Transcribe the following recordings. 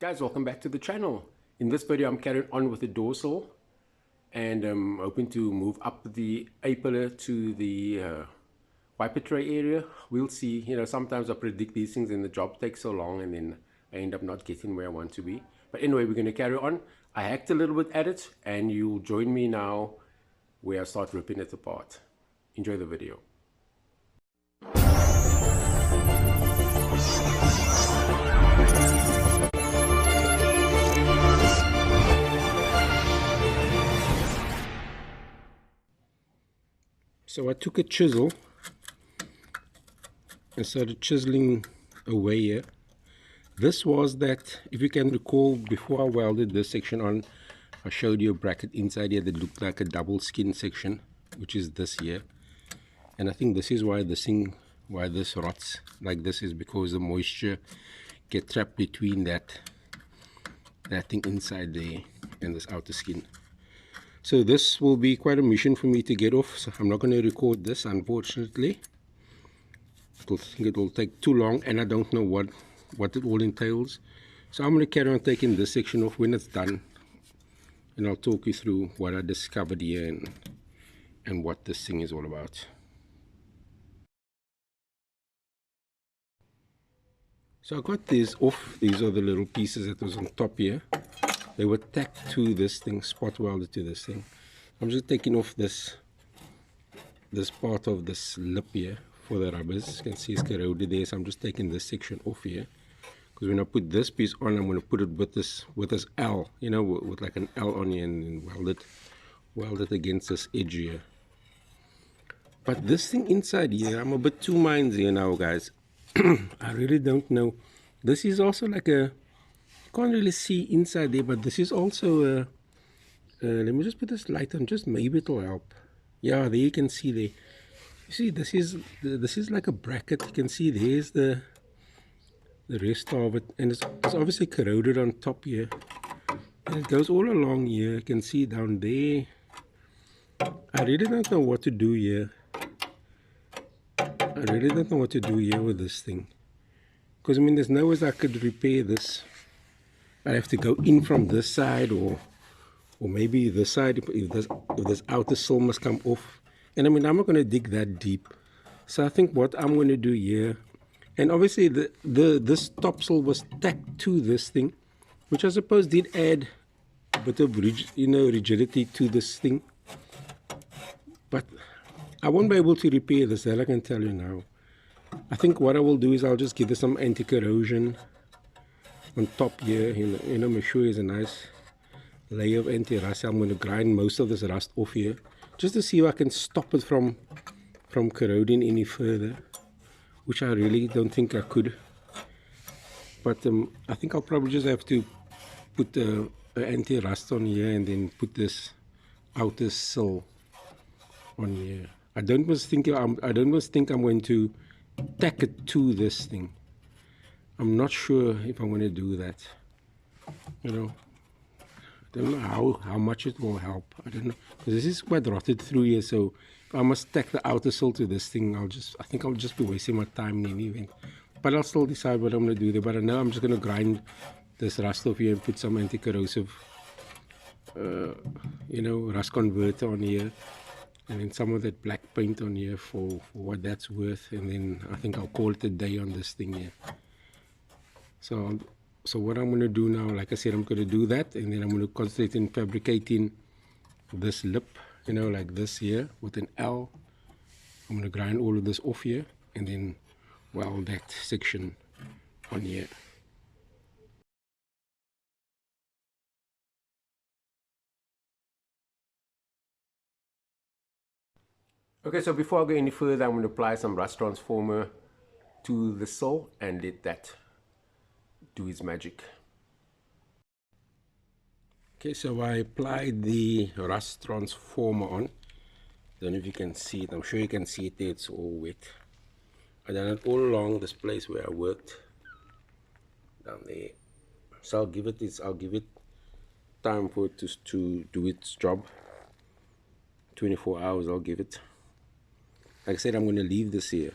Guys, welcome back to the channel. In this video I'm carrying on with the dorsal and I'm hoping to move up the A-pillar to the wiper tray area. We'll see. You know, sometimes I predict these things and the job takes so long and then I end up not getting where I want to be. But anyway, we're going to carry on. I hacked a little bit at it and you'll join me now where I start ripping it apart. Enjoy the video. So I took a chisel and started chiseling away here. This was that, if you can recall, before I welded this section on, I showed you a bracket inside here that looked like a double skin section, which is this here. And I think this is why this rots like this, is because the moisture get trapped between that thing inside there and this outer skin. So this will be quite a mission for me to get off, so I'm not going to record this, unfortunately. I think it will take too long and I don't know what it all entails. So I'm going to carry on taking this section off when it's done, and I'll talk you through what I discovered here and what this thing is all about. So I got these off. These are the little pieces that was on top here. They were tacked to this thing, spot welded to this thing. I'm just taking off this part of this lip here for the rubbers. You can see it's corroded there, so I'm just taking this section off here. Because when I put this piece on, I'm going to put it with this L, you know, with like an L on here, and weld it against this edge here. But this thing inside here, I'm a bit two minds here now, guys. I really don't know. This is also like a, can't really see inside there, but this is also let me just put this light on, just maybe it'll help. Yeah, there you can see there. You see, this is like a bracket. You can see there's the rest of it, and it's obviously corroded on top here, and it goes all along here. You can see down there. I really don't know what to do here. I really don't know what to do here with this thing, because I mean, there's no way I could repair this. I have to go in from this side, or maybe this side, if this outer sill must come off. And I mean, I'm not going to dig that deep. So I think what I'm going to do here, and obviously this topsail was tacked to this thing, which I suppose did add a bit of rigidity to this thing. But I won't be able to repair this, that I can tell you now. I think what I will do is I'll just give this some anti-corrosion on top here, you know, make sure there's a nice layer of anti-rust. I'm going to grind most of this rust off here, just to see if I can stop it from corroding any further, which I really don't think I could. But I think I'll probably just have to put an anti-rust on here and then put this outer sill on here. I don't think I'm going to tack it to this thing. I'm not sure if I'm going to do that. You know, I don't know how much it will help. I don't know, because this is quite rotted through here. So if I must tack the outer sill to this thing, I think I'll just be wasting my time in any event. But I'll still decide what I'm going to do there. But I know I'm just going to grind this rust off here and put some anti-corrosive, you know, rust converter on here, and then some of that black paint on here for what that's worth. And then I think I'll call it a day on this thing here. So what I'm going to do now, like I said, I'm going to do that, and then I'm going to concentrate in fabricating this lip, you know, like this here with an L. I'm going to grind all of this off here and then weld that section on here. Okay, so before I go any further, I'm going to apply some rust transformer to the sill and let that do its magic. Okay, so I applied the rust transformer on. Don't know if you can see it. I'm sure you can see it there. It's all wet. I done it all along this place where I worked down there. So I'll give it time for it to do its job. 24 hours I'll give it. Like I said, I'm going to leave this here.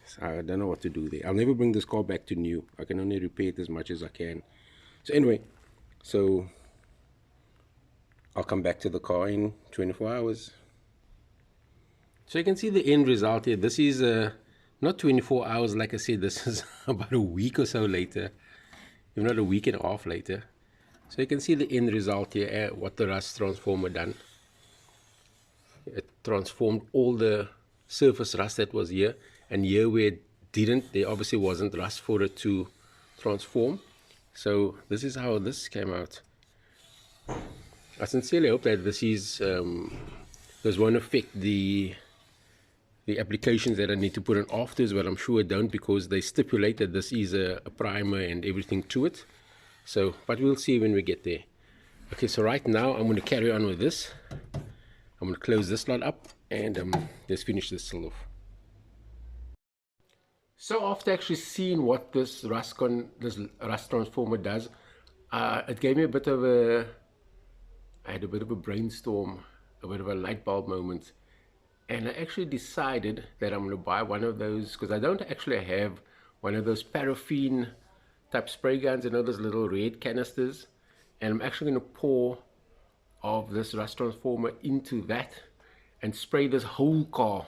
So I don't know what to do there. I'll never bring this car back to new. I can only repair it as much as I can. So anyway, so I'll come back to the car in 24 hours. So you can see the end result here. This is not 24 hours, like I said, this is about a week or so later, if not a week and a half later. So you can see the end result here, what the rust transformer done. It transformed all the surface rust that was here, and here where it didn't, there obviously wasn't rust for it to transform. So this is how this came out. I sincerely hope that this won't affect the applications that I need to put on afterwards, but I'm sure it don't, because they stipulate that this is a primer and everything to it. So, but we'll see when we get there. Okay, so right now I'm going to carry on with this. I'm going to close this lot up and let's finish this still off. So after actually seeing what this rust transformer does, it gave me I had a bit of a brainstorm, a bit of a light bulb moment. And I actually decided that I'm going to buy one of those, because I don't actually have one of those paraffin type spray guns, you know, those little red canisters. And I'm actually going to pour of this rust transformer into that and spray this whole car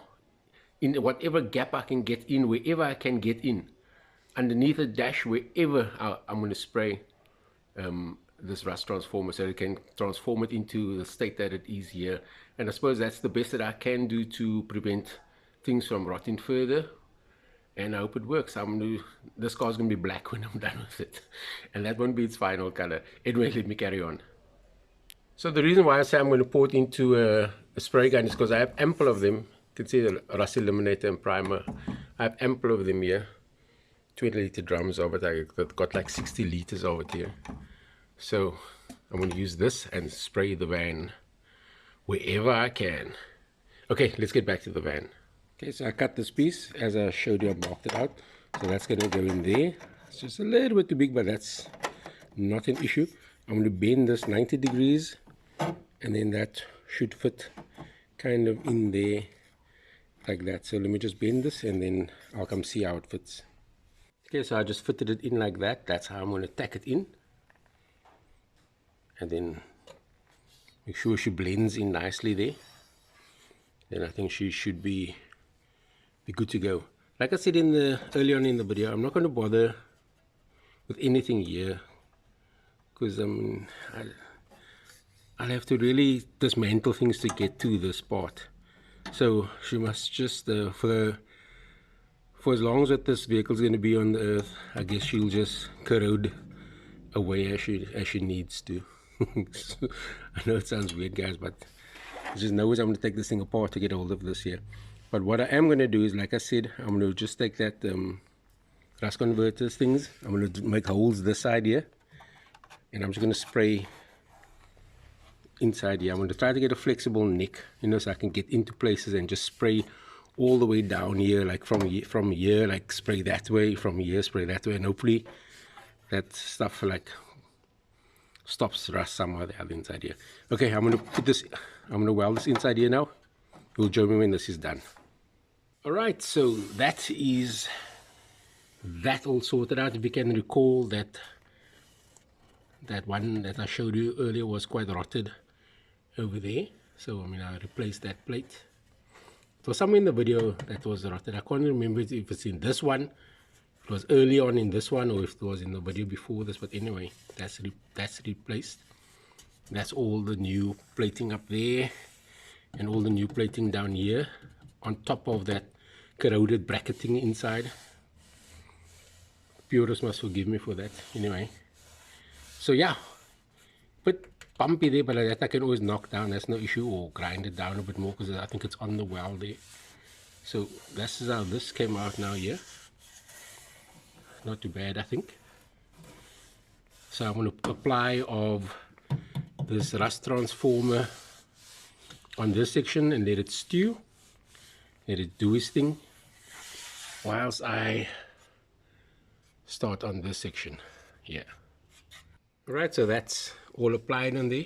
in whatever gap I can get in, wherever I can get in, underneath the dash, wherever I'm going to spray this rust transformer, so it can transform it into the state that it is here. And I suppose that's the best that I can do to prevent things from rotting further, and I hope it works. This car's going to be black when I'm done with it, and that won't be its final color. Anyway, let me carry on. So the reason why I say I'm going to pour it into a spray gun is because I have ample of them. You can see the rust eliminator and primer. I have ample of them here. 20-liter drums of it. I've got like 60 liters of it here. So I'm going to use this and spray the van wherever I can. Okay, let's get back to the van. Okay, so I cut this piece as I showed you. I marked it out. So that's going to go in there. It's just a little bit too big, but that's not an issue. I'm going to bend this 90 degrees, and then that should fit kind of in there like that. So let me just bend this and then I'll come see how it fits. Okay, so I just fitted it in like that. That's how I'm going to tack it in. And then make sure she blends in nicely there. Then I think she should be good to go. Like I said earlier on in the video, I'm not going to bother with anything here, because I'll have to really dismantle things to get to this part. So she must just for as long as this vehicle is going to be on the earth, I guess she'll just corrode away as she needs to. I know it sounds weird, guys, but there's just no way I'm going to take this thing apart to get a hold of this here. But what I am going to do is, like I said, I'm going to just take that rust converters things. I'm going to make holes this side here, and I'm just going to spray inside here. I'm going to try to get a flexible neck, you know, so I can get into places and just spray all the way down here, like from here, like spray that way, from here spray that way, and hopefully that stuff like stops rust somewhere the other inside here. Okay, I'm going to weld this inside here now. You'll join me when this is done. All right, so that is that all sorted out. If you can recall, that one that I showed you earlier was quite rotted over there. So I replaced that plate. It was somewhere in the video that was rotted. I can't remember if it's in this one, it was early on in this one, or if it was in the video before this. But anyway, that's replaced. That's all the new plating up there, and all the new plating down here on top of that corroded bracketing inside. Purists must forgive me for that. Anyway, so yeah, but bumpy there, but that I can always knock down. That's no issue, or grind it down a bit more, because I think it's on the weld there. So this is how this came out now here. Not too bad, I think. So I'm going to apply of this rust transformer on this section and let it stew, let it do its thing, whilst I start on this section here. Alright, so that's all applied on there.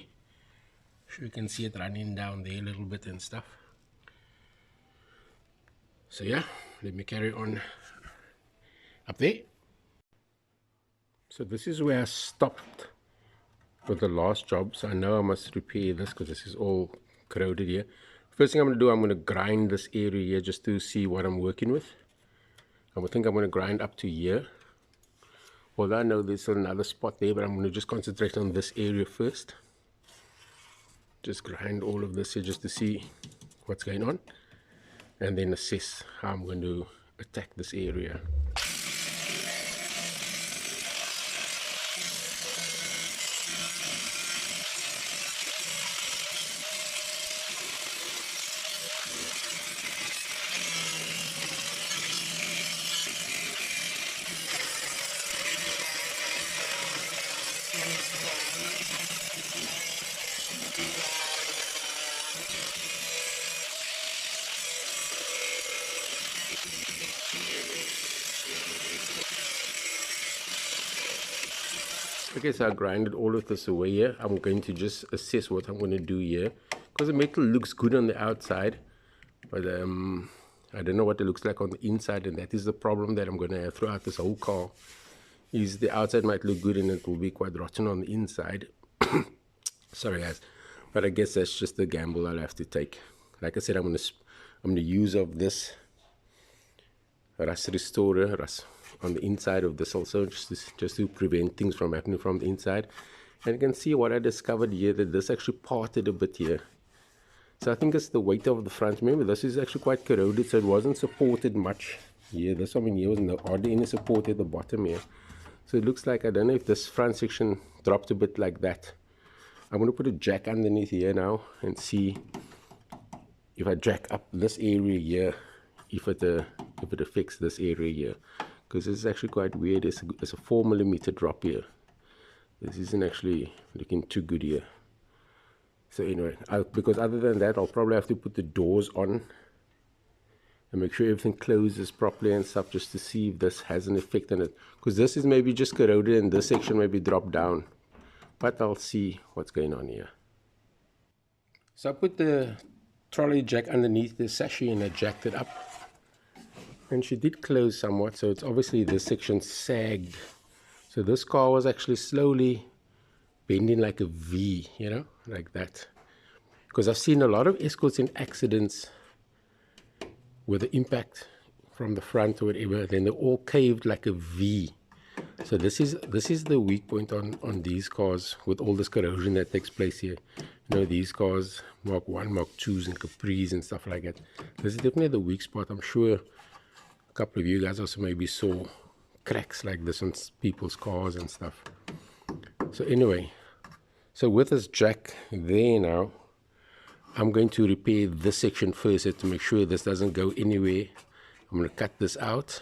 Sure, you can see it running down there a little bit and stuff. So yeah, let me carry on up there. So this is where I stopped for the last job. So I know I must repair this because this is all corroded here. First thing I'm going to do, I'm going to grind this area here just to see what I'm working with. I think I'm going to grind up to here. Although I know there's another spot there, but I'm going to just concentrate on this area first. Just grind all of this here just to see what's going on, and then assess how I'm going to attack this area. Okay, so I grinded all of this away here. I'm going to just assess what I'm going to do here, because the metal looks good on the outside, but I don't know what it looks like on the inside, and that is the problem that I'm going to have throughout this whole car. Is the outside might look good and it will be quite rotten on the inside. Sorry guys, but I guess that's just the gamble I'll have to take. Like I said, I'm going to use of this rust restorer on the inside of this also, just to prevent things from happening from the inside. And you can see what I discovered here, that this actually parted a bit here. So I think it's the weight of the front. Remember, this is actually quite corroded, so it wasn't supported much here. This one here wasn't hardly any support at the bottom here. So it looks like, I don't know if this front section dropped a bit like that. I'm going to put a jack underneath here now and see if I jack up this area here, if it affects this area here. Because this is actually quite weird. It's a 4mm drop here. This isn't actually looking too good here. So anyway, because other than that, I'll probably have to put the doors on and make sure everything closes properly and stuff, just to see if this has an effect on it. Because this is maybe just corroded and this section maybe dropped down. But I'll see what's going on here. So I put the trolley jack underneath the sachet and I jacked it up. And she did close somewhat, so it's obviously this section sagged. So this car was actually slowly bending like a V, you know, like that. Because I've seen a lot of Escorts in accidents with the impact from the front or whatever, then they're all caved like a V. So this is the weak point on these cars with all this corrosion that takes place here. You know, these cars, Mark 1, Mark 2s and Capris and stuff like that. This is definitely the weak spot. I'm sure a couple of you guys also maybe saw cracks like this on people's cars and stuff. So anyway, so with this jack there now, I'm going to repair this section first to make sure this doesn't go anywhere. I'm going to cut this out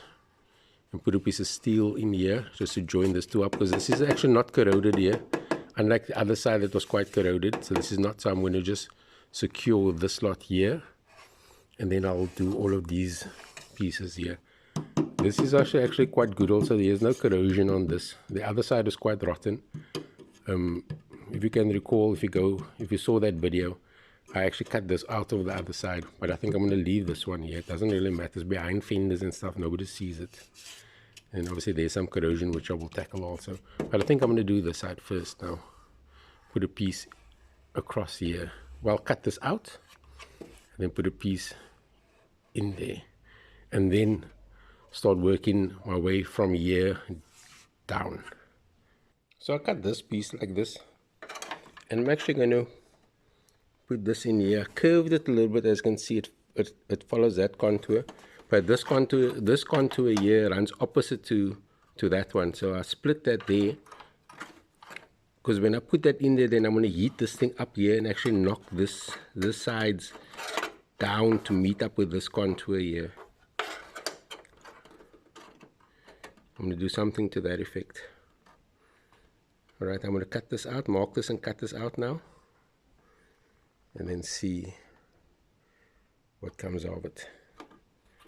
and put a piece of steel in here just to join this two up, because this is actually not corroded here, unlike the other side that was quite corroded. So this is not. So I'm going to just secure this slot here, and then I'll do all of these pieces here. This is actually quite good also. There's no corrosion on this. The other side is quite rotten. If you can recall, if you saw that video, I actually cut this out of the other side, but I think I'm going to leave this one here. It doesn't really matter. It's behind fenders and stuff. Nobody sees it. And obviously there's some corrosion which I will tackle also. But I think I'm going to do this side first now. Put a piece across here. Well, cut this out and then put a piece in there. And then start working my way from here down. So I cut this piece like this. And I'm actually going to put this in here. Curved it a little bit, as you can see it follows that contour. But this contour here runs opposite to that one. So I split that there. Because when I put that in there, then I'm going to heat this thing up here and actually knock this sides down to meet up with this contour here. I'm going to do something to that effect. Alright, I'm going to cut this out, mark this and cut this out now. And then see what comes of it.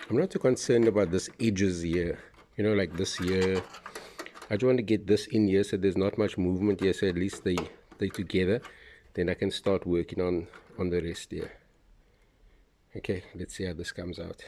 I'm not too concerned about this edges here. You know, like this here. I just want to get this in here so there's not much movement here. So at least they together. Then I can start working on the rest here. Okay, let's see how this comes out.